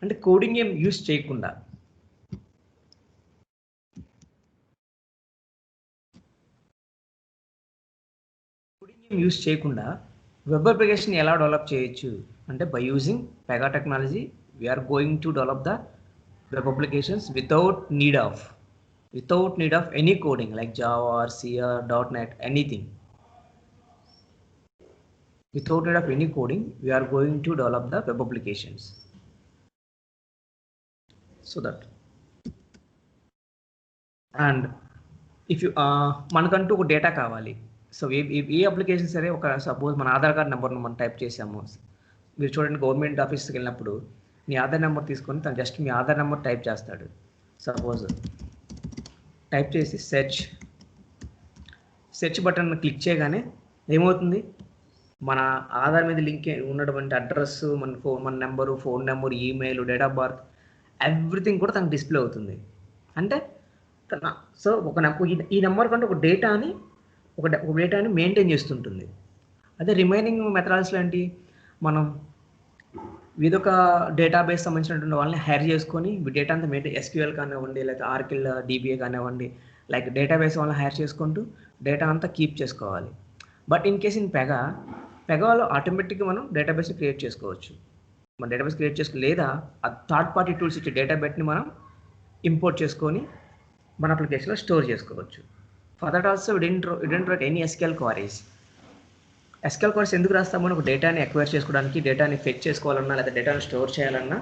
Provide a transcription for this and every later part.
అంటే కోడింగ్ ఏం యూస్ చేయకుండా వెబ్ అప్లికేషన్ ఎలా డెవలప్ చేయొచ్చు అంటే by using Pega technology we are going to develop the web applications without need of any coding like Java or C or .NET, anything. Without need of any coding, we are going to develop the web applications. So that, and if you మనకంటూ ఒక data కావాలి. So ఏ application సరే ఒక suppose మన Aadhaar card నెంబర్ను మనం type చేసాము. మీరు చూడండి గవర్నమెంట్ ఆఫీస్కి వెళ్ళినప్పుడు మీ ఆధార్ నెంబర్ తీసుకొని తను జస్ట్ మీ ఆధార్ నెంబర్ టైప్ చేస్తాడు. సపోజ్ టైప్ చేసి సెర్చ్ బటన్ క్లిక్ చేయగానే ఏమవుతుంది, మన ఆధార్ మీద లింక్ ఉన్నటువంటి అడ్రస్, మన number, phone number, email, date of birth, everything కూడా తనకు డిస్ప్లే అవుతుంది. అంటే సో ఈ నెంబర్ కంటే ఒక డేటాని మెయింటైన్ చేస్తుంటుంది. అదే రిమైనింగ్ మెథడాలజీలో ఏంటి, మనం ఇదొక డేటాబేస్ సంబంధించినటువంటి వాళ్ళని హైర్ చేసుకొని డేటా అంతా మెయింటైన్, SQL కానివ్వండి, లేకపోతే ఆర్కిల్ DBA కానివ్వండి, లైక్ డేటాబేస్ వాళ్ళని హైర్ చేసుకుంటూ డేటా అంతా కీప్ చేసుకోవాలి. బట్ ఇన్ కేస్ ఇన్ పెగాలో ఆటోమేటిక్గా మనం డేటాబేస్ క్రియేట్ చేసుకోవచ్చు. మన డేటాబేస్ క్రియేట్ లేదా థర్డ్ పార్టీ టూల్స్ ఇచ్చే డేటాబేస్ని మనం ఇంపోర్ట్ చేసుకొని మన అప్లికేషన్లో స్టోర్ చేసుకోవచ్చు. For that also we didn't write any SQL queries. SQL queries ఎందుకు రాస్తామని, ఒక డేటాని అక్వైర్ చేసుకోవడానికి, డేటాని ఫెచ్ చేసుకోవాలన్నా లేదా డేటాని స్టోర్ చేయాలన్నా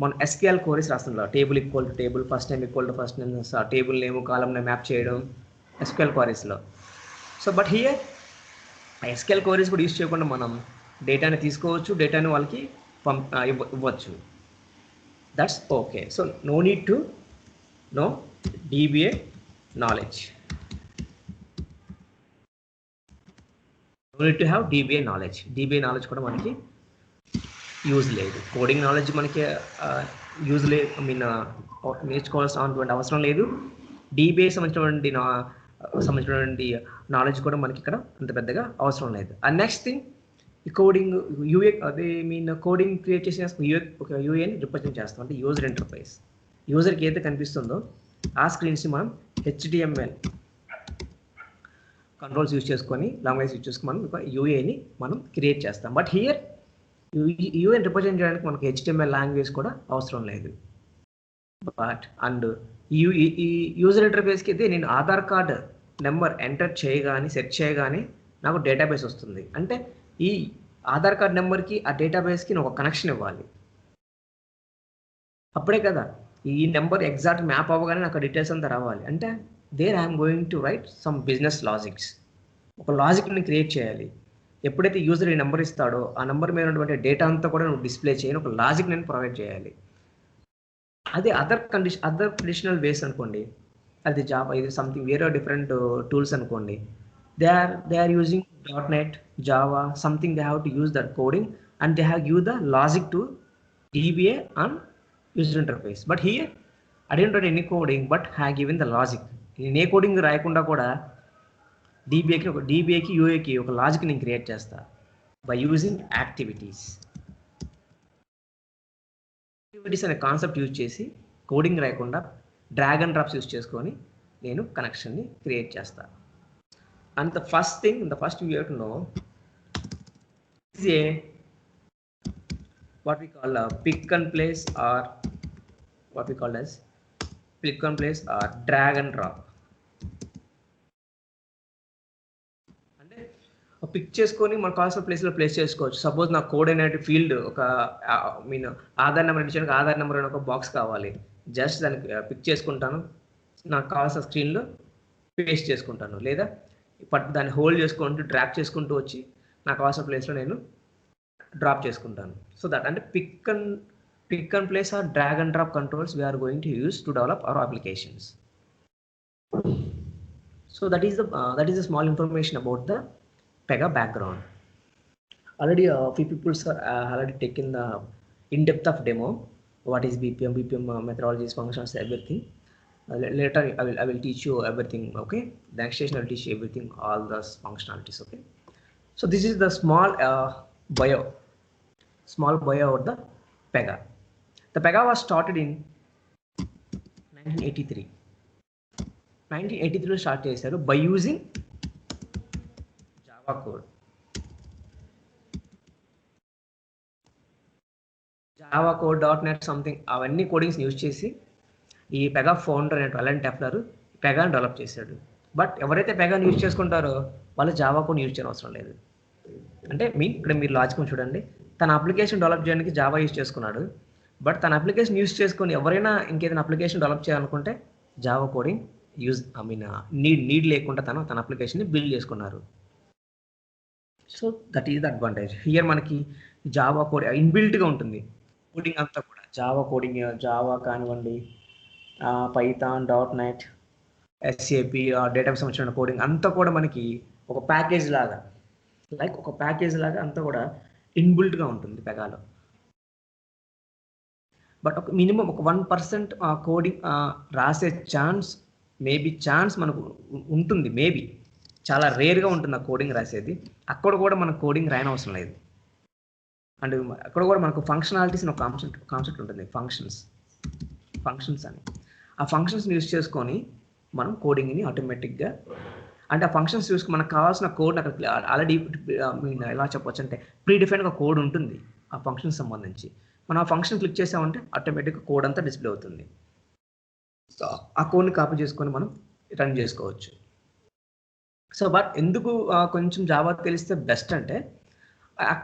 మనం SQL క్వరీస్ రాస్తాం. Table equal to table, first name equal to first name, table name column name map చేయడం SQL క్వరీస్లో. So but here SQL queries కూడా యూస్ చేయకుండా మనం డేటాని తీసుకోవచ్చు, డేటాని వాళ్ళకి ఇవ్వచ్చు. That's okay. So no need to know DBA knowledge. Need to have DBA knowledge కూడా మనకి యూజ్ లేదు. కోడింగ్ నాలెడ్జ్ మనకి యూజ్ లేదు, నేర్చుకోవాల్సినటువంటి అవసరం లేదు. DBA సంబంధించినటువంటి నాలెడ్జ్ కూడా మనకి ఇక్కడ అంత పెద్దగా అవసరం లేదు. అండ్ నెక్స్ట్ థింగ్, ఈ కోడింగ్ కోడింగ్ క్రియేట్ చేసిన ఒక యూఏని రిప్రజెంట్ చేస్తాం, అంటే యూజర్ ఇంటర్ఫేస్. యూజర్కి ఏదైతే కనిపిస్తుందో ఆ స్క్రీన్స్ని మనం HTML కంట్రోల్స్ యూజ్ చేసుకొని, లాంగ్వేజ్ యూజ్ చేసుకొని మనం ఒక యూఏని మనం క్రియేట్ చేస్తాం. బట్ హియర్ యూఏని రిప్రజెంట్ చేయడానికి మనకు HTML లాంగ్వేజ్ కూడా అవసరం లేదు. బట్ అండ్ ఈ యూజర్ ఇంటర్ఫేస్కి అయితే నేను ఆధార్ కార్డ్ నెంబర్ ఎంటర్ చేయగానే, సెర్చ్ చేయగానే నాకు డేటాబేస్ వస్తుంది. అంటే ఈ ఆధార్ కార్డ్ నెంబర్కి ఆ డేటాబేస్కి నేను ఒక కనెక్షన్ ఇవ్వాలి. అప్పుడే కదా ఈ నెంబర్ ఎగ్జాక్ట్ మ్యాప్ అవ్వగానే నాకు డీటెయిల్స్ అంతా రావాలి. అంటే there I'm going to write some business logics. ఒక లాజిక్ని క్రియేట్ చేయాలి. ఎప్పుడైతే యూజర్ ఈ నెంబర్ ఇస్తాడో ఆ నెంబర్ మీద ఉన్నటువంటి డేటా అంతా కూడా నువ్వు డిస్ప్లే చేయని ఒక లాజిక్ నేను ప్రొవైడ్ చేయాలి. అదే అదర్ ట్రెడిషనల్ వేస్ అనుకోండి, అది జావా, ఇది సంథింగ్ వేరే డిఫరెంట్ టూల్స్ అనుకోండి, they are using .NET, Java, something they have to use that coding and they have used the logic to DBA and user interface. But here I didn't write any coding but have given the logic. నేను ఏ coding రాయకుండా కూడా DBAకి UAకి ఒక logic నేను create చేస్తా by using activities అనే concept use చేసి, coding రాయకుండా drag and drops use చేసుకొని నేను కనెక్షన్ని క్రియేట్ చేస్తా. And the first thing, you have to know is what we call a pick and place, or what we call as pick and place or drag and drop. అంటే pick చేసుకొని మన కావాల్సిన ప్లేస్లో place చేసుకోవచ్చు. Suppose నా code అనే field ఒక Aadhaar number ఇచ్చాను, ఆధార్ నెంబర్ అనే ఒక బాక్స్ కావాలి. జస్ట్ దానికి పిక్ చేసుకుంటాను, నాకు కావాల్సిన స్క్రీన్లో పేస్ట్ చేసుకుంటాను, లేదా దాన్ని హోల్డ్ చేసుకుంటూ డ్రాగ్ చేసుకుంటూ వచ్చి నాకు కావాల్సిన ప్లేస్లో నేను డ్రాప్ చేసుకుంటాను. సో దట్ అంటే pick and place or drag and drop controls we are going to use to develop our applications. So that is the small information about the Pega background. Already few people already taken the in-depth of demo, what is BPM methodologies, functions, everything. Later I will teach you everything. Okay, the next session I will teach you everything, all the functionalities. Okay, so this is the small bio of the Pega. The Pega was started in 1983. 1983 start చేశారు by using Java code. Java code, .NET something అవన్నీ codings use చేసి ఈ Pega founder అనేటువంటి Allen టెఫ్లర్ Pagani develop చేశాడు. But ఎవరైతే Pagani use చేసుకుంటారో వాళ్ళు Java code use చేయడం అవసరం లేదు. అంటే ఇక్కడ మీరు లాజిక్ చూడండి, తన అప్లికేషన్ డెవలప్ చేయడానికి జావా యూజ్ చేసుకున్నాడు. బట్ తన అప్లికేషన్ యూజ్ చేసుకొని ఎవరైనా ఇంకేదైనా అప్లికేషన్ డెవలప్ చేయాలనుకుంటే జావా కోడింగ్ నీడ్ లేకుండా తన అప్లికేషన్ని బిల్డ్ చేసుకున్నారు. So that is the advantage here. మనకి జావా కోడ్ ఇన్బిల్ట్గా ఉంటుంది. కోడింగ్ అంతా కూడా జావా కోడింగ్, జావా కానివ్వండి, పైథాన్, .NET, SAP, డేటాకి సంబంధించిన కోడింగ్ అంతా కూడా మనకి ఒక ప్యాకేజ్ లాగా, ఒక ప్యాకేజ్ లాగా అంతా కూడా ఇన్బిల్ట్గా ఉంటుంది పెగాలో. బట్ ఒక మినిమం ఒక 1% కోడింగ్ రాసే ఛాన్స్ మనకు ఉంటుంది. మేబీ చాలా రేర్గా ఉంటుంది ఆ కోడింగ్ రాసేది. అక్కడ కూడా మనకు కోడింగ్ రాయని అవసరం లేదు. అండ్ అక్కడ కూడా మనకు ఫంక్షనాలిటీస్ అని ఒక కాన్సెప్ట్ ఉంటుంది, ఫంక్షన్స్ అని. ఆ ఫంక్షన్స్ యూజ్ చేసుకొని మనం కోడింగ్ని ఆటోమేటిక్గా, అంటే ఆ ఫంక్షన్స్ చూసుకుని మనకు కావాల్సిన కోడ్ అక్కడ ఆల్రెడీ ఎలా చెప్పవచ్చు అంటే ప్రీడిఫైన్గా కోడ్ ఉంటుంది ఆ ఫంక్షన్ సంబంధించి. మనం ఆ ఫంక్షన్ క్లిక్ చేసామంటే ఆటోమేటిక్గా కోడ్ అంతా డిస్ప్లే అవుతుంది. సో ఆ కోడ్ని కాపీ చేసుకొని మనం రన్ చేసుకోవచ్చు. సో బట్ ఎందుకు కొంచెం జావా తెలిస్తే బెస్ట్ అంటే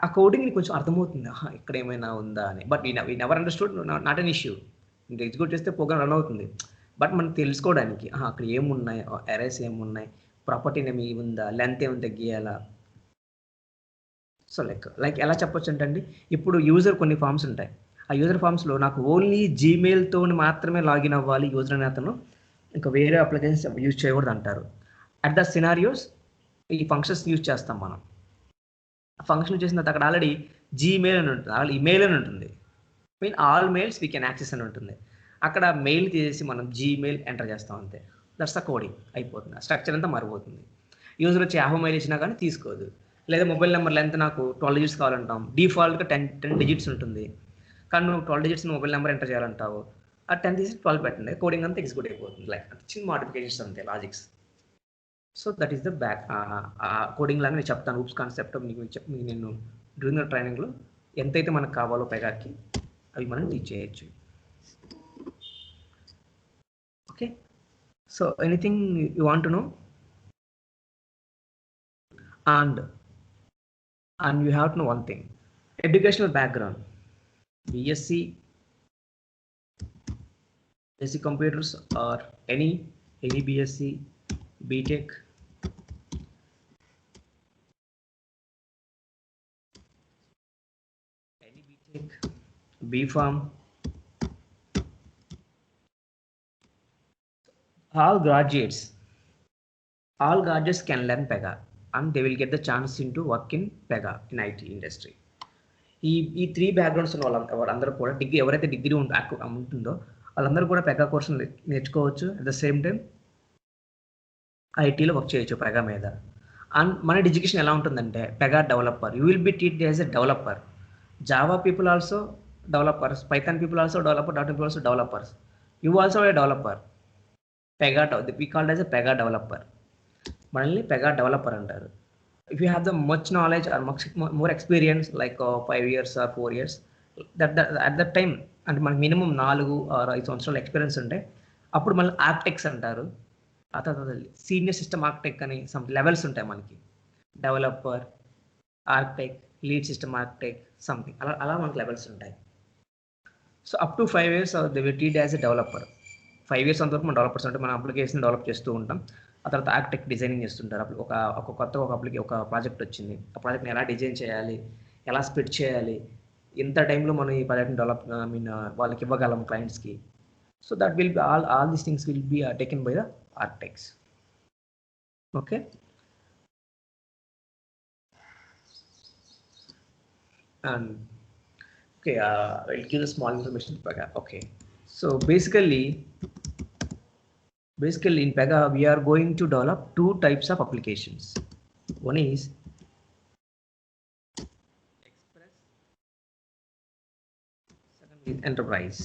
ఆ కోడింగ్ని కొంచెం అర్థమవుతుంది, ఇక్కడ ఏమైనా ఉందా అని. But we never understood, not an issue. ఇంకా ఎగ్జిక్యూట్ చేస్తే ప్రోగ్రామ్ రన్ అవుతుంది. బట్ మనం తెలుసుకోవడానికి అక్కడ ఏమున్నాయి, ఎరేస్ ఏమున్నాయి, ప్రాపర్టీ నేమ్ ఉందా, లెంత్ ఏమైనా తగ్గియాలా. సో లైక్ ఎలా చెప్పొచ్చు అంటే అండి, ఇప్పుడు యూజర్ కొన్ని ఫామ్స్ ఉంటాయి. ఆ యూజర్ ఫామ్స్లో నాకు ఓన్లీ జీమెయిల్తో మాత్రమే లాగిన్ అవ్వాలి యూజర్ అనే అతను, ఇంకా వేరే అప్లికేషన్స్ యూజ్ చేయకూడదు అంటారు. అట్ ద సినారియోస్ ఈ ఫంక్షన్స్ యూజ్ చేస్తాం మనం. ఆ ఫంక్షన్ చేసిన తర్వాత అక్కడ ఆల్రెడీ జీమెయిల్ అని ఉంటుంది, ఆల్రెడీ ఈమెయిల్ అని ఉంటుంది. All mails we can access అని ఉంటుంది. అక్కడ మెయిల్ తీసేసి మనం జీమెయిల్ ఎంటర్ చేస్తాం అంతే. దట్స్ ద కోడింగ్ అయిపోతుంది. ఆ స్ట్రక్చర్ అంతా మారిపోతుంది. యూజర్ వచ్చి యాహూ మెయిల్ ఇచ్చినా కానీ తీసుకోదు. లేదా మొబైల్ నెంబర్ లెంత్ నాకు 12 digits కావాలంటాం, డిఫాల్ట్గా 10 digits ఉంటుంది. కానీ నువ్వు 12 digits మొబైల్ నెంబర్ ఎంటర్ చేయాలంటావు, ఆ 10 తీసి 12 పెట్టండి, కోడింగ్ అంతా ఎగ్జిక్యూట్ అయిపోతుంది. లైక్ చిన్న మోడిఫికేషన్స్ అంతే, logics. So that is the back coding లాగా నేను చెప్తాను. ఊప్స్ కాన్సెప్ట్ మీకు నేను డ్యూరింగ్ ద ట్రైనింగ్లో ఎంతైతే మనకు కావాలో పెగాకి అవి మనం టీచ్ చేయొచ్చు. Okay, so anything you want to no? And you have to know one thing, educational background, BSc, basic computers, or any BSc, BTech, BPharm, all graduates can learn Pega and they will get the chance into work in Pega in IT industry. ఈ 3 backgrounds ఉన్న వాళ్ళందరూ కూడా ఎవరైతే degree ఉంటుందో వాళ్ళందరూ కూడా Pega course నేర్చుకోవచ్చు. At the same time ఐటీలో వర్క్ చేయొచ్చు పెగా మీద. అండ్ మన ఎడ్యుకేషన్ ఎలా ఉంటుందంటే Pega developer, you will be treated as a developer. Java people also developers, Python people also developer, .NET people also developers. You also a developer. Pega we called as a Pega developer. మనల్ని Pega developer అంటారు. If you have the much knowledge or more experience like 5 years or 4 years, at that time అంటే మనకి minimum 4 or 5 సంవత్సరాల experience ఉంటే అప్పుడు మళ్ళీ architects అంటారు. ఆ తర్వాత సీనియర్ సిస్టమ్ ఆర్కిటెక్ట్ అని సమ్ లెవెల్స్ ఉంటాయి మనకి. Developer, architect, lead system architect, something అలా మనకి లెవెల్స్ ఉంటాయి. So up to 5 years they will treat as a developer. 5 years అంతవరకు మనం డెవలపర్స్ అంటే మన అప్లికేషన్ డెవలప్ చేస్తూ ఉంటాం. ఆ తర్వాత ఆర్కిటెక్ట్ డిజైనింగ్ చేస్తుంటారు. ఒక ప్రాజెక్ట్ వచ్చింది, ఆ ప్రాజెక్ట్ని ఎలా డిజైన్ చేయాలి, ఎలా స్ప్లిట్ చేయాలి, ఎంత టైంలో మనం ఈ ప్రాజెక్ట్ని డెవలప్ వాళ్ళకి ఇవ్వగలం క్లయింట్స్కి. So that will be all these things will be taken by the architects. Okay, and okay, I'll give the small information. Okay, so basically in Pega we are going to develop 2 types of applications. One is express, second enterprise.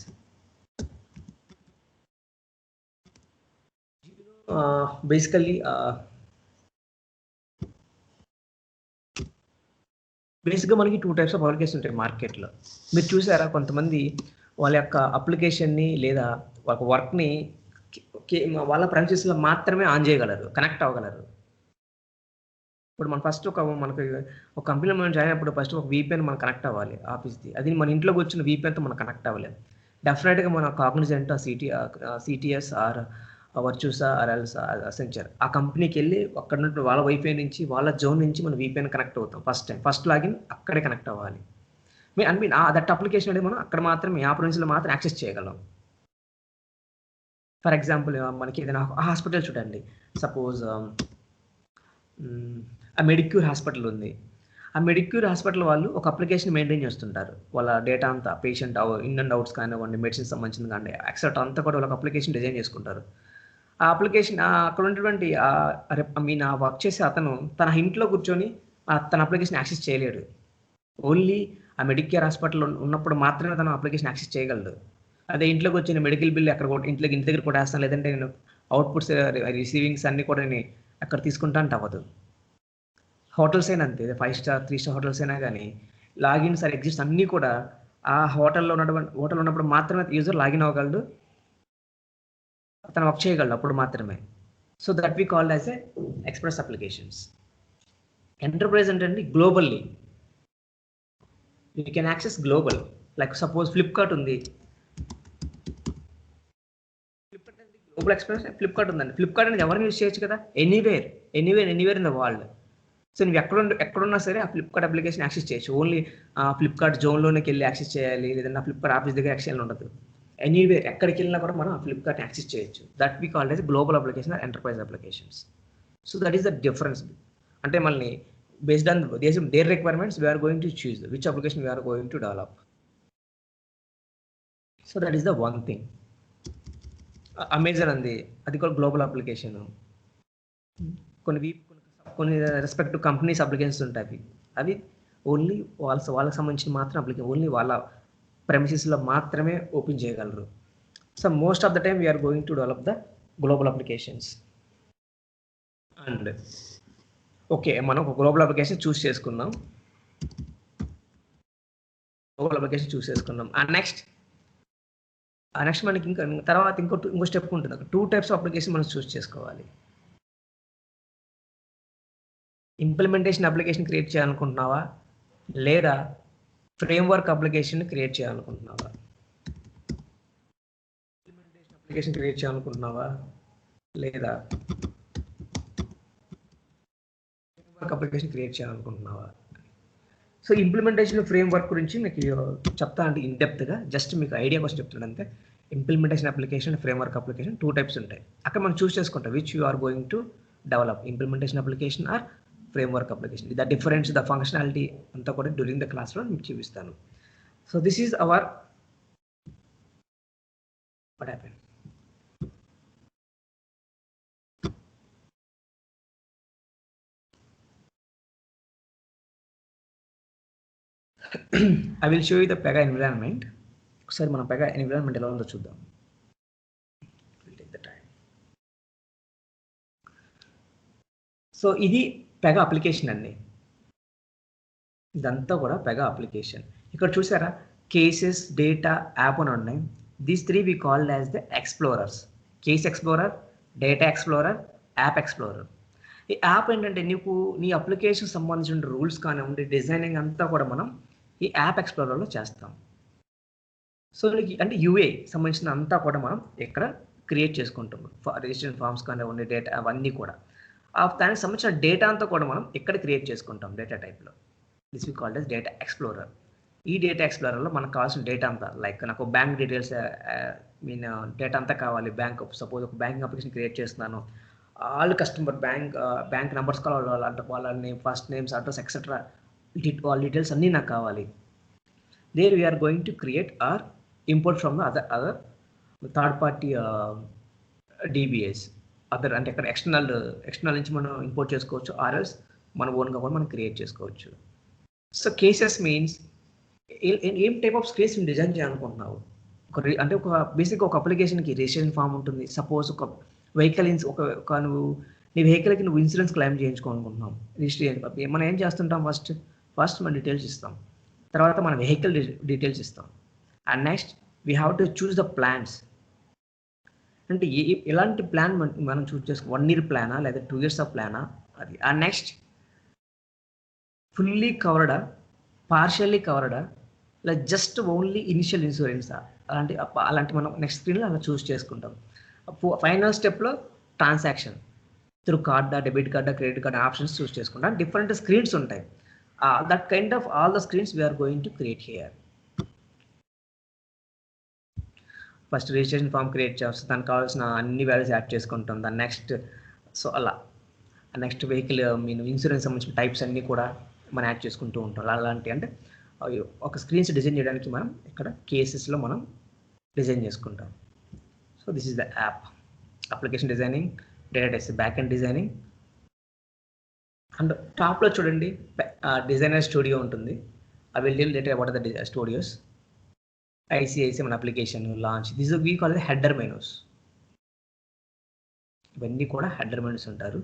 Basically, బేసిక్గా మనకి 2 types of applications ఉంటాయి మార్కెట్లో. మీరు చూసారా కొంతమంది వాళ్ళ యొక్క అప్లికేషన్ని లేదా ఒక వర్క్‌ని వాళ్ళ ప్రెమిసెస్‌లో మాత్రమే ఆన్ చేయగలరు. కనెక్ట్ అవ్వగలరు. ఇప్పుడు మనం ఫస్ట్ మనకి ఒక కంపెనీలో మనం జాయిన్ అయినప్పుడు ఫస్ట్ ఒక వీపీఎన్ మనం కనెక్ట్ అవ్వాలి ఆఫీస్‌ది. అది మన ఇంట్లో కూర్చున్న వీపీఎన్‌తో మనం కనెక్ట్ అవ్వలేం. డెఫినిట్‌గా మన Cognizant, CTS or Virtusa or else Accenture ఆ కంపెనీకెళ్ళి అక్కడ నుండి వాళ్ళ వైఫై నుంచి వాళ్ళ జోన్ నుంచి మనం వీపీఎన్ కనెక్ట్ అవుతాం ఫస్ట్ టైం. ఫస్ట్ లాగిన్ అక్కడే కనెక్ట్ అవ్వాలి. దట్ అప్లికేషన్ అనేది మనం అక్కడ మాత్రమే ఆ ప్రెమిస్‌లో మాత్రం యాక్సెస్ చేయగలం. ఫర్ ఎగ్జాంపుల్ మనకి ఏదైనా హాస్పిటల్ చూడండి. సపోజ్ ఆ మెడిక్యూర్ హాస్పిటల్ ఉంది. ఆ మెడిక్యూర్ హాస్పిటల్ వాళ్ళు ఒక అప్లికేషన్ మెయింటైన్ చేస్తుంటారు. వాళ్ళ డేటా అంతా పేషెంట్ ఇన్ అండ్ అవుట్స్ కానివ్వండి, మెడిసిన్స్ సంబంధించింది కానీ ఎక్సెట్రా అంతా కూడా వాళ్ళకి అప్లికేషన్ డిజైన్ చేసుకుంటారు. ఆ అప్లికేషన్ అక్కడ ఉన్నటువంటి ఆ వర్క్ చేసే అతను తన ఇంట్లో కూర్చొని తన అప్లికేషన్ యాక్సెస్ చేయలేడు. ఓన్లీ ఆ మెడికేర్ హాస్పిటల్ ఉన్నప్పుడు మాత్రమే తను అప్లికేషన్ యాక్సెస్ చేయగలడు. అదే ఇంట్లోకి వచ్చిన మెడికల్ బిల్ అక్కడ ఇంటి దగ్గర కొట్టేస్తాను, లేదంటే నేను అవుట్‌పుట్స్ రిసీవింగ్స్ అన్నీ కూడా నేను అక్కడ తీసుకుంటా అంటే అవ్వదు. హోటల్స్ అయినా అంతే. 5 స్టార్, 3 స్టార్ హోటల్స్ అయినా గానీ లాగిన్స్ ఆర్ ఎగ్జిట్స్ అన్నీ కూడా ఆ హోటల్ ఉన్నప్పుడు మాత్రమే యూజర్ లాగిన్ అవ్వగలడు. అతను వర్క్ చేయగలడు అప్పుడు మాత్రమే. So that we called as express applications. Enterprise అంటే అండి globally. You can access global. Like suppose Flipkart ఉంది. గ్లోబల్ ఎక్స్‌ప్రెస్ ఫ్లిప్‌కార్ట్ ఉందండి. ఫ్లిప్‌కార్ట్ అనేది ఎవరైనా యూజ్ చేయొచ్చు కదా! Anywhere in the world. సో నువ్వు ఎక్కడున్నా సరే ఆ ఫ్లిప్‌కార్ట్ అప్లికేషన్ యాక్సెస్ చేయొచ్చు. ఓన్లీ ఫ్లిప్‌కార్ట్ జోన్‌లోకెళ్ళి యాక్సెస్ చేయాలి. లేదంటే ఫ్లిప్‌కార్ట్ ఆఫీస్ దగ్గర యాక్సెస్ చేయాలని ఉండదు. ఎనీవేర్ ఎక్కడికెళ్ళినా కూడా మనం ఫ్లిప్‌కార్ట్‌ని యాక్సెస్ చేయొచ్చు. That we called as global application or enterprise applications. So that is the difference. అంటే మనల్ని based on their requirements we are going to choose which application we are going to develop. So that is the one thing. Amazon ఉంది. అది కూడా global application. కొన్ని respective companies applications ఉంటాయి. అవి only వాళ్ళకి సంబంధించిన మాత్రం ఓన్లీ వాళ్ళ ప్రెమిసెస్‌లో మాత్రమే ఓపెన్ చేయగలరు. So most of the time we are going to develop the global applications. And okay, మనం ఒక గ్లోబల్ అప్లికేషన్ చూస్ చేసుకున్నాం. నెక్స్ట్ మనకి ఇంకా తర్వాత ఇంకో స్టెప్ ఉంటుంది. 2 టైప్స్ ఆఫ్ అప్లికేషన్ మనం చూస్ చేసుకోవాలి. ఇంప్లిమెంటేషన్ అప్లికేషన్ క్రియేట్ చేయాలనుకుంటున్నావా? లేదా ఫ్రేమ్‌వర్క్ అప్లికేషన్ క్రియేట్ చేయాలనుకుంటున్నావా? అప్లికేషన్ క్రియేట్ చేయాలనుకుంటున్నావా? లేదా ఫ్రేమ్‌వర్క్ అప్లికేషన్ క్రియేట్ చేయాలనుకుంటున్నావా? సో ఇంప్లిమెంటేషన్ ఫ్రేమ్‌వర్క్ గురించి మీకు చెప్తా అండి ఇన్ డెప్త్‌గా. జస్ట్ మీకు ఐడియా కోసం చెప్తున్నాను అంతే. Implementation application, framework application 2 types ఉంటాయి. అక్కడ మనం చూస్ చేసుకుంటాం which you are going to develop. Implementation application or framework application. The difference, the functionality అంతా కూడా డ్యూరింగ్ ద క్లాస్‌లో మీకు చూపిస్తాను. So this is our what happened. I will show you the Pega environment. ఒకసారి మన Pega environment ఎలా ఉందో చూద్దాం. We'll take the time. So ఇది Pega అప్లికేషన్ అండి. ఇదంతా కూడా Pega అప్లికేషన్. ఇక్కడ చూసారా కేసెస్, డేటా, యాప్ అని ఉన్నాయి. These 3 we called as the explorers. Case explorer, data explorer, app explorer. ఈ యాప్ ఏంటంటే నీ అప్లికేషన్ సంబంధించిన రూల్స్ కానివ్వండి, డిజైనింగ్ అంతా కూడా మనం ఈ యాప్ ఎక్స్‌ప్లోరర్‌లో చేస్తాం. సో నీకు అంటే యూఏ సంబంధించిన అంతా కూడా మనం ఇక్కడ క్రియేట్ చేసుకుంటాం. రిజిస్ట్రేషన్ ఫార్మ్స్ కానివ్వండి, డేటా అవన్నీ కూడా. దానికి సంబంధించిన డేటా అంతా కూడా మనం ఇక్కడ క్రియేట్ చేసుకుంటాం డేటా టైప్‌లో. This we called as data explorer. ఈ డేటా ఎక్స్‌ప్లోరర్‌లో మనకు కావాల్సిన డేటా అంతా లైక్ నాకు బ్యాంక్ డీటెయిల్స్ డేటా అంతా కావాలి. సపోజ్ ఒక బ్యాంకింగ్ అప్లికేషన్ క్రియేట్ చేస్తున్నాను. ఆల్ కస్టమర్ బ్యాంక్ నంబర్స్ కావాలి. వాళ్ళ name, first names, address etcetera వాళ్ళ డీటెయిల్స్ అన్నీ నాకు కావాలి. There we are going to create or import from the other third party DBAs. Other అంటే ఇక్కడ ఎక్స్టర్నల్ నుంచి మనం ఇంపోర్ట్ చేసుకోవచ్చు. ఆర్ఎల్స్ మన ఓన్గా కూడా మనం క్రియేట్ చేసుకోవచ్చు. సో కేసెస్ మీన్స్ ఏం టైప్ ఆఫ్ స్క్రీన్స్ డిజైన్ చేయాలనుకుంటున్నావు? అంటే ఒక బేసిక్‌గా ఒక అప్లికేషన్‌కి రిజిస్ట్రేషన్ ఫార్మ్ ఉంటుంది. సపోజ్ ఒక వెహికల్ నువ్వు నీ వెహికల్‌కి నువ్వు ఇన్సూరెన్స్ క్లెయిమ్ చేయించుకోవాలనుకుంటున్నావు. రిజిస్ట్రేషన్ మనం ఏం చేస్తుంటాం ఫస్ట్ మన డీటెయిల్స్ ఇస్తాం. తర్వాత మన వెహికల్ డీటెయిల్స్ ఇస్తాం. And next we have to choose the plans. అంటే ఎలాంటి ప్లాన్ మనం చూజ్ చేసుకో 1 ఇయర్ ప్లానా? లేదా 2 ఇయర్స్ ఆఫ్ ప్లానా? అది. అండ్ నెక్స్ట్ ఫుల్లీ కవర్డా? పార్షియల్లీ కవర్డా? లేదా జస్ట్ ఓన్లీ ఇనిషియల్ ఇన్సూరెన్సా? అలాంటి మనం నెక్స్ట్ స్క్రీన్‌లో అలా చూస్ చేసుకుంటాం. ఫైనల్ స్టెప్‌లో ట్రాన్సాక్షన్ త్రూ కార్డా, డెబిట్ కార్డా, క్రెడిట్ కార్డ్ ఆప్షన్స్ చూస్ చేసుకుంటాం. డిఫరెంట్ స్క్రీన్స్ ఉంటాయి. That kind of all the screens we are going to create here. First registration form create చేస్తాం. దానికి కావాల్సిన అన్ని వాల్యూస్ యాడ్ చేసుకుంటాం. దాని నెక్స్ట్ అలా నెక్స్ట్ వెహికల్ ఇన్సూరెన్స్ సంబంధించిన టైప్స్ అన్నీ కూడా మనం యాడ్ చేసుకుంటూ ఉంటాం. అలాంటి అంటే ఒక స్క్రీన్స్ డిజైన్ చేయడానికి మనం ఇక్కడ కేసెస్లో మనం డిజైన్ చేసుకుంటాం. So this is the app. Application designing, database back end designing. And టాప్లో చూడండి డిజైనర్ స్టూడియో ఉంటుంది. I will tell later about the studios. ఐసిఐసి మన application launch. This we call the header menus. ఇవన్నీ కూడా హెడర్ మెనూస్ ఉంటారు.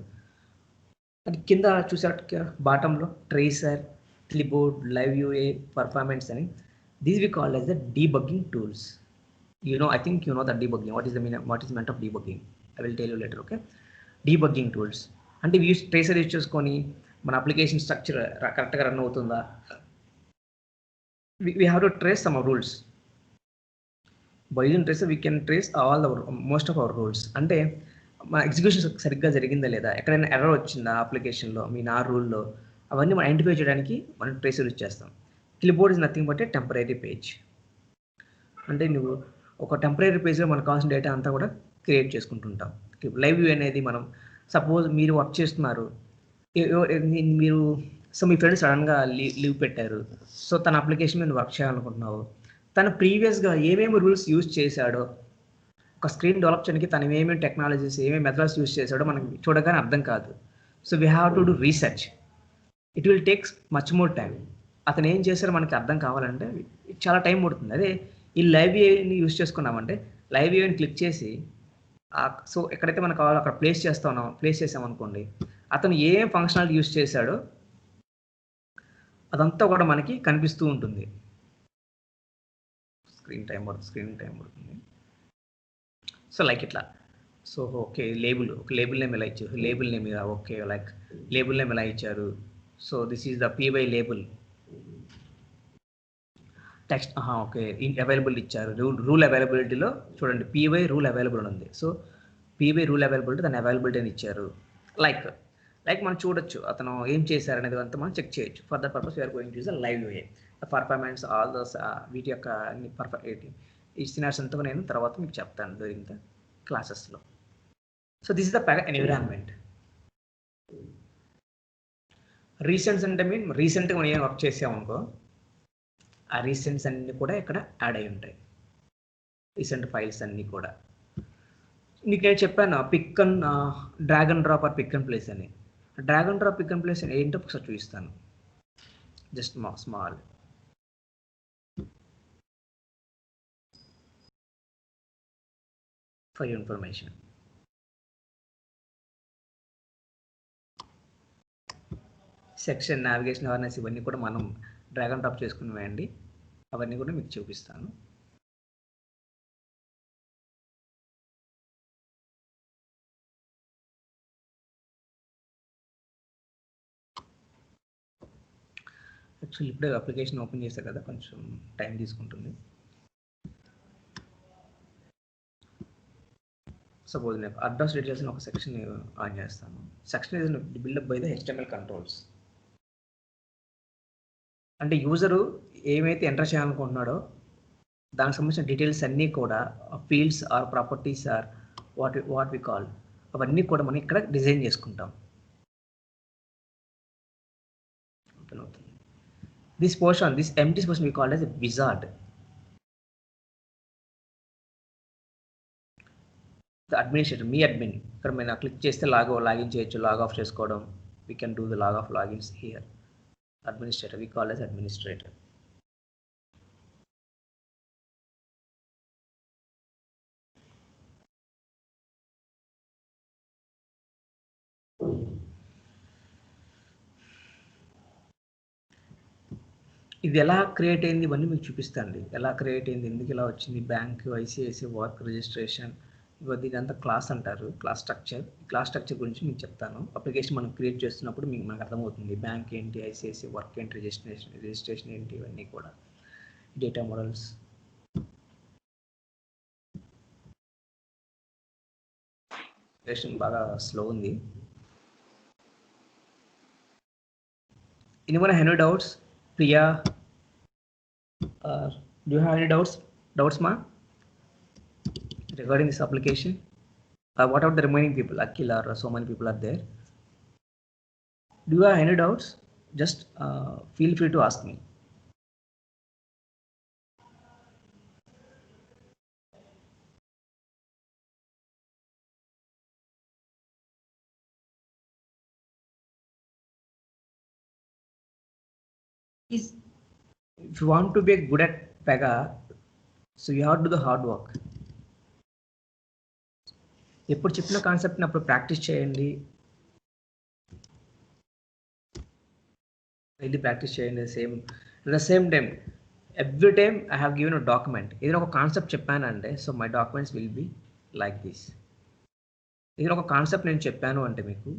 అది కింద చూసారు బాటంలో tracer, clipboard, live UA, performance అని. These we call as the debugging tools. I think you know the debugging. What is meant of debugging? I will tell you later, okay? Debugging tools. అంటే we use tracer use చేసుకొని మన application structure కరెక్ట్గా run అవుతుందా? We have to trace some rules. By using tracer we can trace most of our rules. అంటే మన execution సరిగ్గా జరిగిందా లేదా, ఎక్కడైనా ఎర్రర్ వచ్చిందా అప్లికేషన్లో ఆ రూల్లో, అవన్నీ మనం ఐడెంటిఫై చేయడానికి మనం ట్రేసర్ యూజ్ చేస్తాం. Clipboard is nothing but a temporary page. అంటే నువ్వు ఒక టెంపరరీ పేజ్లో మనకు కావాల్సిన డేటా అంతా కూడా క్రియేట్ చేసుకుంటుంటాం. లైవ్ వ్యూ అనేది మనం సపోజ్ మీరు వర్క్ చేస్తున్నారు, మీరు మీ ఫ్రెండ్ సడన్గా లీవ్ పెట్టారు. సో తన అప్లికేషన్ మీద వర్క్ చేయాలనుకుంటున్నావు. తను ప్రీవియస్గా ఏమేమి రూల్స్ యూజ్ చేశాడో, ఒక స్క్రీన్ డెవలప్ చేయడానికి తను ఏమేమి టెక్నాలజీస్, ఏమేమి మెథడ్స్ యూజ్ చేశాడో మనకి చూడగానే అర్థం కాదు. So we have to do research. It will takes much more time. అతను ఏం చేశారో మనకి అర్థం కావాలంటే చాలా టైం పడుతుంది. అదే ఈ లైవ్ వ్యూని యూజ్ చేసుకున్నామంటే లైవ్ వ్యూని క్లిక్ చేసి సో ఎక్కడైతే మనకు కావాలో అక్కడ ప్లేస్ చేసామనుకోండి, అతను ఏం ఫంక్షనాలిటీ యూజ్ చేశాడో అదంతా కూడా మనకి కనిపిస్తూ ఉంటుంది. స్క్రీన్ టైం పడుతుంది. సో లైక్ ఇట్లా. సో ఓకే, లేబుల్ నేమ్ ఎలా ఇచ్చారు, label name okay, like label name ఎలా ఇచ్చారు. So this is the py label. Text okay, available ఇచ్చారు. రూల్ అవైలబిలిటీలో చూడండి పీవై రూల్ అవైలబుల్ ఉంది. సో పీవై రూల్ అవైలబిలిటీ దాని అవైలబిలిటీ అని ఇచ్చారు. లైక్ మనం చూడొచ్చు అతను ఏం చేశారు అనేది అంతా మనం చెక్ చేయొచ్చు. For the purpose we are going to use the live UA. The performance all the వీటి యొక్క ఈ సినార్స్ అంతా నేను తర్వాత మీకు చెప్తాను డ్యూరింగ్ ద క్లాసెస్లో. So this is the environment. Recents అంటే రీసెంట్గా మనం ఏం వర్క్ చేసామనుకో, ఆ రీసెంట్స్ అన్నీ కూడా ఇక్కడ యాడ్ అయి ఉంటాయి. రీసెంట్ ఫైల్స్ అన్నీ కూడా నీకు నేను చెప్పాను pick and drag and drop or pick and place అని. Drag and drop pick and place అని ఏంటో ఒకసారి చూపిస్తాను. Just small for your information. Section, navigation, awareness ఇవన్నీ కూడా మనం డ్రాగ్ అండ్ డ్రాప్ చేసుకునేవండి. అవన్నీ కూడా మీకు చూపిస్తాను. యాక్చువల్లీ ఇప్పుడే అప్లికేషన్ ఓపెన్ చేశారు కదా, కొంచెం టైం తీసుకుంటుంది. సపోజ్ నేను అడ్రస్ డీటెయిల్స్ ఒక సెక్షన్ ఆన్ చేస్తాను. Section is built up by the HTML controls. అంటే యూజరు ఏమైతే ఎంటర్ చేయాలనుకుంటున్నాడో దానికి సంబంధించిన డీటెయిల్స్ అన్నీ కూడా fields or properties or what we call, అవన్నీ కూడా మనం ఇక్కడ డిజైన్ చేసుకుంటాం. This portion, this empty portion we called as wizard. Administrator, మీ అడ్మిన్. ఇక్కడ మనం క్లిక్ చేస్తే లాగిన్ చేయొచ్చు, లాగ్ ఆఫ్ చేసుకోవడం. We can do the log off logins here. Administrator, we call as administrator. ఇది ఎలా క్రియేట్ అయింది ఇవన్నీ మీకు చూపిస్తాండి. ఎలా క్రియేట్ అయింది, ఎందుకు ఇలా వచ్చింది, బ్యాంక్, ఐసిఐసిఐ వర్క్ రిజిస్ట్రేషన్, ఇదంతా క్లాస్ అంటారు, క్లాస్ స్ట్రక్చర్. క్లాస్ స్ట్రక్చర్ గురించి మీకు చెప్తాను. అప్లికేషన్ మనం క్రియేట్ చేస్తున్నప్పుడు మనకు అర్థమవుతుంది బ్యాంక్ ఏంటి, ఐసిఐసిఐ వర్క్ ఏంటి, రిజిస్ట్రేషన్ ఏంటి, ఇవన్నీ కూడా. డేటా మోడల్స్, బాగా స్లో ఉంది. Anyone have any doubts? Priya, do you have any doubts ma, regarding this application? What about the remaining people? Akhil, or so many people are there. Do you have any doubts? Just feel free to ask me. If you want to be good at Pega, so you have to do the hard work. ఎప్పుడు చెప్పిన కాన్సెప్ట్ని అప్పుడు practice చేయండి, daily practice చేయండి. The same time every time I have given a document. ఏదైనా ఒక concept చెప్పానంటే, so my documents will be like this. ఏదైనా ఒక కాన్సెప్ట్ నేను చెప్పాను అంటే మీకు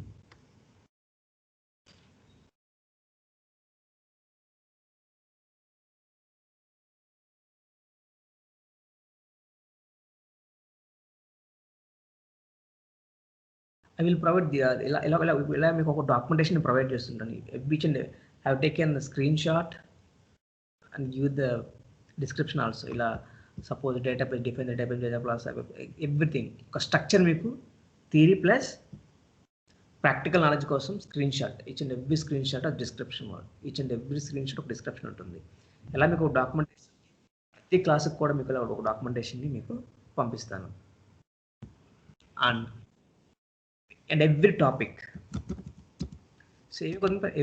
I will provide ఇలా మీకు ఒక డాక్యుమెంటేషన్ ప్రొవైడ్ చేస్తుంటాను. Which and have taken the screenshot and give the description also. ఇలా suppose database, define database, data class, everything ఒక స్ట్రక్చర్ మీకు థియరీ ప్లస్ ప్రాక్టికల్ నాలెడ్జ్ కోసం screenshot, each and every screenshot of description, each and every screenshot ఒక description ఉంటుంది. ఇలా మీకు ఒక documentation ప్రతి క్లాస్కి కూడా మీకు ఒక డాక్యుమెంటేషన్ని మీకు పంపిస్తాను. And every topic, so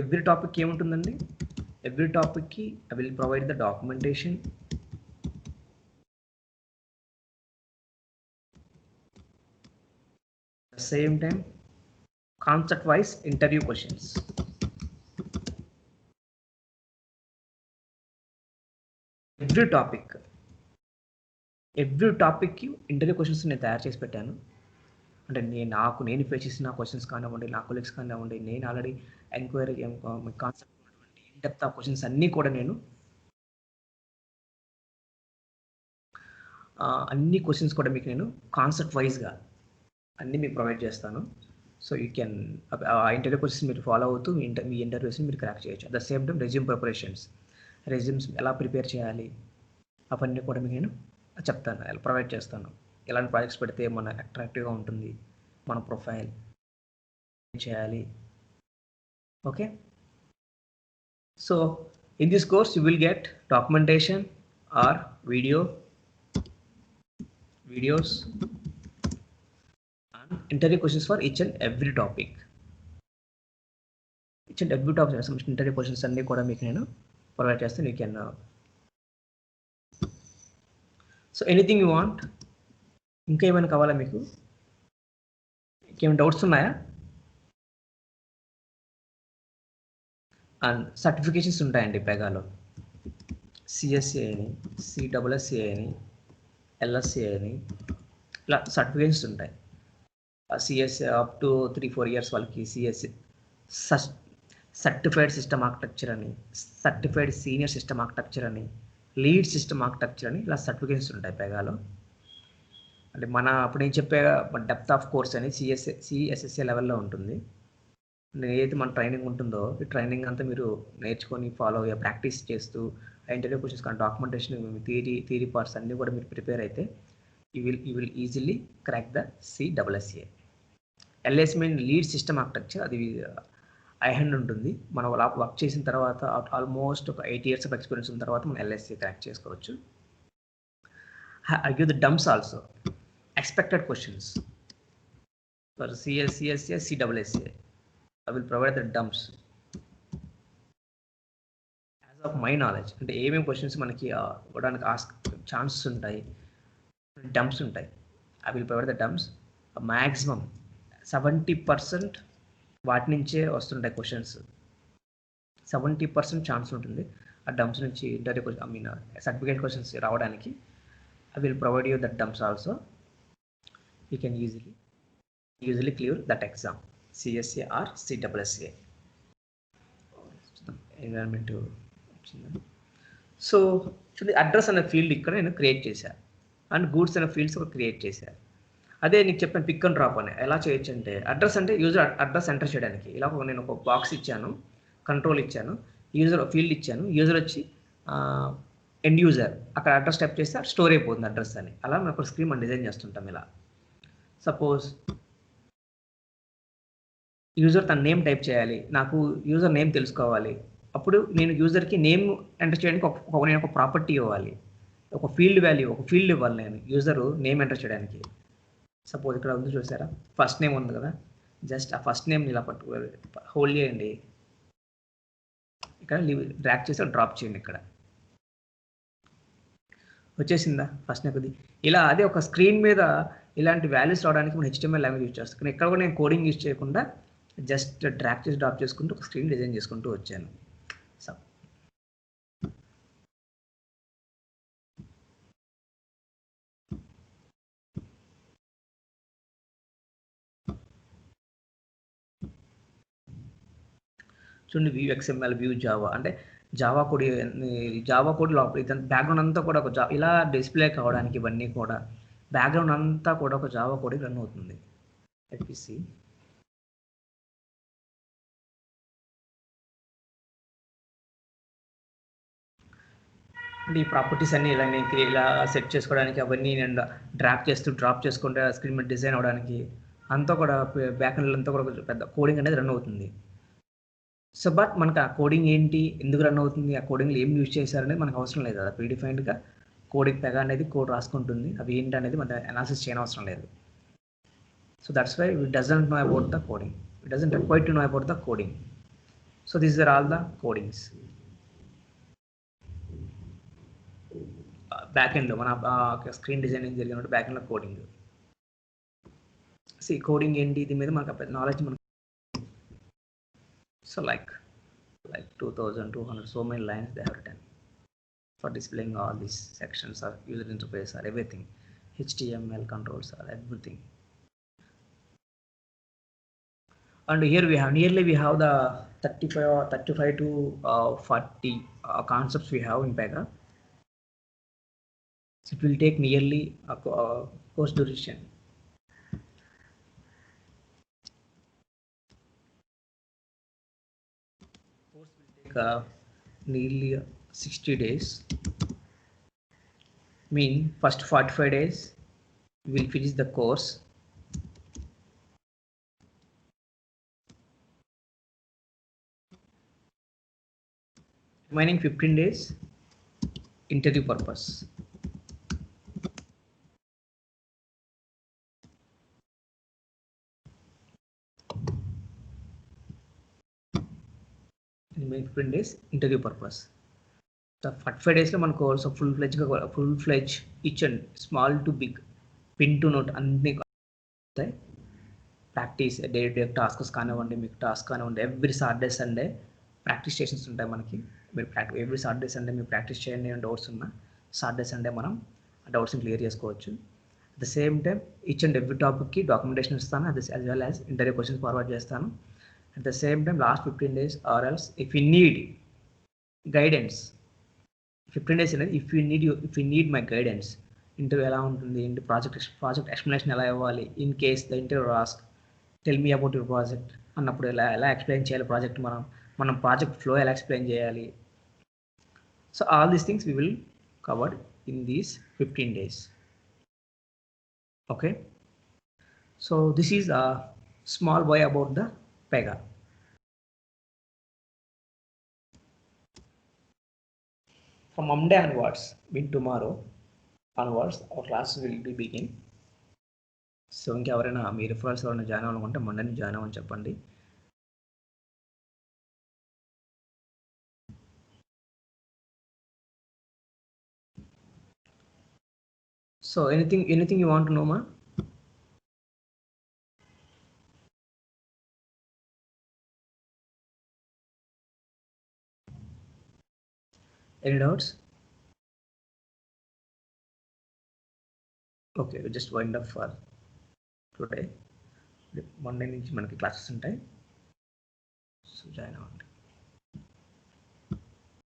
every topic ఏముంటుందండి, ఎవ్రీ టాపిక్కి I will provide the documentation, same time concept wise interview questions. Every టాపిక్కి ఇంటర్వ్యూ క్వశ్చన్స్ నేను తయారు చేసి పెట్టాను. అంటే నేను ఫేస్ చేసిన క్వశ్చన్స్ కానివ్వండి, నా కొలీగ్స్ కానివ్వండి, నేను already enquiry concept in depth of questions అన్నీ కూడా నేను అన్ని క్వశ్చన్స్ కూడా మీకు నేను కాన్సెప్ట్ వైజ్గా అన్నీ మీకు ప్రొవైడ్ చేస్తాను. సో యూ కెన్ ఆ ఇంటర్వ్యూ క్వశ్చన్స్ మీరు ఫాలో అవుతూ మీ ఇంటర్వ్యూస్ని మీరు క్రాక్ చేయొచ్చు. At the same time resume preparations, resumes ఎలా ప్రిపేర్ చేయాలి అవన్నీ కూడా మీకు నేను చెప్తాను, ప్రొవైడ్ చేస్తాను. ఎలాంటి ప్రాజెక్ట్స్ పెడితే మన అట్రాక్టివ్గా ఉంటుంది, మన ప్రొఫైల్ చేయాలి. Okay, so in this course you will get documentation or videos and interview questions for each and every topic. Interview questions అన్ని కూడా మీకు నేను ప్రొవైడ్ చేస్తాను. You can so anything you want. ఇంకా ఏమైనా కావాలా మీకు? ఇంకేమైనా డౌట్స్ ఉన్నాయా? అండ్ సర్టిఫికేషన్స్ ఉంటాయండి పెగాలో. సిఎస్ఏ అని, సిఎస్ఏ అని, ఎల్ఎస్ఏ అని, ఇలా సర్టిఫికేషన్స్ ఉంటాయి. సిఎస్ఏ అప్ టు 3-4 years వాళ్ళకి సిఎస్ఏ సర్టిఫైడ్ సిస్టమ్ ఆర్కిటెక్చర్ అని, సర్టిఫైడ్ సీనియర్ సిస్టమ్ ఆర్కిటెక్చర్ అని, లీడ్ సిస్టమ్ ఆర్కిటెక్చర్ అని, ఇలా సర్టిఫికేషన్స్ ఉంటాయి పెగాలో. అంటే అప్పుడు నేను చెప్పే డెప్త్ ఆఫ్ కోర్స్ అని సిఎస్ఎస్ఏ లెవెల్లో ఉంటుంది. ఏదైతే మన ట్రైనింగ్ ఉంటుందో ఈ ట్రైనింగ్ అంతా మీరు నేర్చుకొని ఫాలో అయ్యే ప్రాక్టీస్ చేస్తూ ఇంటర్వ్యూ క్వశ్చన్స్ కానీ డాక్యుమెంటేషన్, థియరీ పార్ట్స్ అన్నీ కూడా మీరు ప్రిపేర్ అయితే you will easily crack the CSA. LS mean lead system architecture, అది ఐహండ్ ఉంటుంది. మనం వర్క్ చేసిన తర్వాత ఆల్మోస్ట్ ఒక 8 years ఆఫ్ ఎక్స్పీరియన్స్ ఉన్న తర్వాత మనం ఎల్ఎస్ఏ క్రాక్ చేసుకోవచ్చు. I give the dumps also, expected questions for CSA, CSSA. I will provide the dumps as of my knowledge. అంటే ఏమేమి క్వశ్చన్స్ మనకి ఇవ్వడానికి ఛాన్సెస్ ఉంటాయి, dumps ఉంటాయి. I will provide the dumps. Maximum 70% వాటి నుంచే వస్తుంటాయి క్వశ్చన్స్. 70% ఛాన్స్ ఉంటుంది. ఆ డమ్స్ నుంచి interview I mean certificate questions రావడానికి I will provide you that dumps also. You can easily clear that exam, CSA or CSSA. Environment వచ్చింది. So చూడండి, address అనే ఫీల్డ్ ఇక్కడ నేను క్రియేట్ చేశాను అండ్ గూడ్స్ అనే ఫీల్డ్స్ కూడా క్రియేట్ చేశాను. అదే నీకు చెప్పాను పిక్ అండ్ డ్రాప్ అని ఎలా చేయొచ్చు అంటే, అడ్రస్ అంటే యూజర్ అడ్రస్ ఎంటర్ చేయడానికి ఇలా నేను ఒక బాక్స్ ఇచ్చాను, కంట్రోల్ ఇచ్చాను, యూజర్ ఫీల్డ్ ఇచ్చాను, యూజర్ వచ్చి ఎండ్ యూజర్ అక్కడ అడ్రస్ టైప్ చేస్తే స్టోర్ అయిపోతుంది అడ్రస్ అని. అలా మనం ఒక స్క్రీన్ మనం డిజైన్ చేస్తుంటాం. ఇలా సపోజ్ యూజర్ తన నేమ్ టైప్ చేయాలి, నాకు యూజర్ నేమ్ తెలుసుకోవాలి. అప్పుడు నేను యూజర్కి నేమ్ ఎంటర్ చేయడానికి నేను ఒక ప్రాపర్టీ ఇవ్వాలి, ఒక ఫీల్డ్ వాల్యూ, ఒక ఫీల్డ్ ఇవ్వాలి నేను యూజరు నేమ్ ఎంటర్ చేయడానికి. సపోజ్ ఇక్కడ ఉంది చూసారా, ఫస్ట్ నేమ్ ఉంది కదా, జస్ట్ ఆ ఫస్ట్ నేమ్ ఇలా హోల్డ్ చేయండి, ఇక్కడ డ్రాగ్ చేసి డ్రాప్ చేయండి. ఇక్కడ వచ్చేసిందా ఫస్ట్ నేమ్? ఇలా అదే ఒక స్క్రీన్ మీద ఇలాంటి వాల్యూస్ రావడానికి మనం HTML లాంగ్వేజ్ యూజ్ చేస్తాం. ఇక్కడ కూడా నేను కోడింగ్ యూజ్ చేయకుండా జస్ట్ డ్రాగ్ చేసి డ్రాప్ చేసుకుంటూ ఒక స్క్రీన్ డిజైన్ చేసుకుంటూ వచ్చాను. సో చూడండి, వ్యూ XML, వ్యూ జావా అంటే జావా కోడ్ లోపల ఇదంతా బ్యాక్గ్రౌండ్ అంతా కూడా ఒక ఇలా డిస్ప్లే కావడానికి ఇవన్నీ కూడా బ్యాక్గ్రౌండ్ అంతా కూడా ఒక జావా కోడ్ రన్ అవుతుంది. ఎఫ్పిసి అంటే ఈ ప్రాపర్టీస్ అన్నీ ఇలా నేను ఇలా సెట్ చేసుకోవడానికి అవన్నీ నేను డ్రాప్ చేస్తూ డ్రాప్ చేసుకుంటే స్క్రీన్ మీద డిజైన్ అవడానికి అంతా కూడా బ్యాక్గ్రౌండ్ అంతా కూడా పెద్ద కోడింగ్ అనేది రన్ అవుతుంది. సో బట్ మనకు ఆ కోడింగ్ ఏంటి, ఎందుకు రన్ అవుతుంది, ఆ కోడింగ్లో ఏం యూజ్ చేశారనేది మనకు అవసరం లేదు కదా. ప్రీడిఫైన్డ్గా కోడింగ్ పెగా అనేది కోడ్ రాసుకుంటుంది, అవి ఏంటి అనేది మన అనాలిసిస్ చేయని అవసరం లేదు. So that's why it doesn't know about the coding, it doesn't require to know about the coding. So these are all the codings. Back ఎండ్లో మన స్క్రీన్ డిజైనింగ్ జరిగినప్పుడు బ్యాక్ ఎండ్లో కోడింగ్. కోడింగ్ ఏంటి, దీని మీద మనకు నాలెడ్జ్ మనకు. So like 2200 so many lines they have written for displaying all these sections or user interface or everything, HTML controls or everything. And here we have the 35 to 40 concepts we have in Pega. So it will take nearly a course duration. Course will take nearly 60 days. Mean first 45 days we will finish the course. Remaining 15 days interview purpose. Remaining 15 days interview purpose. The 45 days లో మన course full fledge each and small to big pin to note అన్ని practice day tasks కానివ్వండి, మీకు task కానివ్వండి, every Saturday Sunday practice stations ఉంటాయి మనకి. మీరు every Saturday Sunday మీరు ప్రాక్టీస్ చేయండి, డౌట్స్ ఉన్నా సాటర్డే సండే మనం ఆ డౌట్స్ని క్లియర్ చేసుకోవచ్చు. At the same time each and every టాపిక్కి డాక్యుమెంటేషన్ ఇస్తాను, as well as interview questions forward చేస్తాను. At the same time last 15 days are else if you need guidance 15 days అనేది if you need my guidance, interview ఎలా ఉంటుంది, ఇంటి project explanation ఎలా ఇవ్వాలి, in case the interview రాస్క్ tell me about your project అన్నప్పుడు ఎలా ఎక్స్ప్లెయిన్ చేయాలి ప్రాజెక్ట్, మనం ప్రాజెక్ట్ ఫ్లో ఎలా ఎక్స్ప్లెయిన్ చేయాలి. So all these things we will covered in these 15 days. Okay, so this is a small way about the Pega. From Monday onwards, tomorrow onwards, our class will be begin. So ఇంకెవరైనా మీ referrals ఎవరైనా join అవ్వాలనుకుంటే Monday నుంచి join అవ్వని చెప్పండి. So anything you want to know మా? Any doubts? Okay, just wind up for today. Monday నుంచి మనకి క్లాసెస్ ఉంటాయి, సో జాయిన్ అవ్వండి.